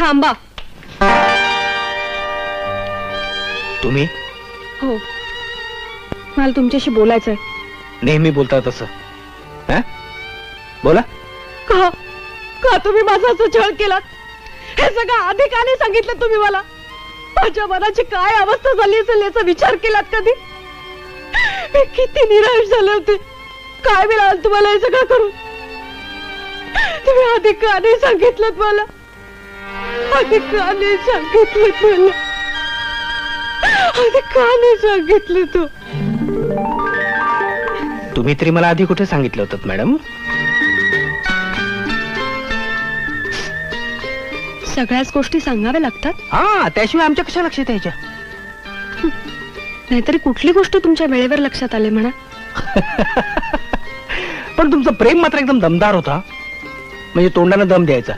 थांबा. तुम्ही हो, मला तुमच्याशी बोलायचंय. नेहमी बोलता तसं. बोला. का का तुम्ही माझा असं छळ केलात? हे सगळं आधी का नाही सांगितलं तुम्ही मला? माझ्या मनाची काय अवस्था झाली असेल याचा विचार केलात कधी? मी किती निराश झाले होते. काय मिळालं तुम्हाला हे सगळं करून? तुम्ही आधी का नाही सांगितलं मला? आधी का नाही सांगितलं मला? आधी का नाही सांगितलं तू? तुम्ही तरी मला आधी कुठे सांगितलं होतं मॅडम? सगळ्याच गोष्टी सांगाव्या लागतात. हा, त्याशिवाय आमच्या कशा लक्षात यायच्या? नाहीतरी कुठली गोष्ट तुमच्या वेळेवर लक्षात आले म्हणा. पण तुमचं प्रेम मात्र एकदम दमदार होता. म्हणजे तोंडानं दम द्यायचा.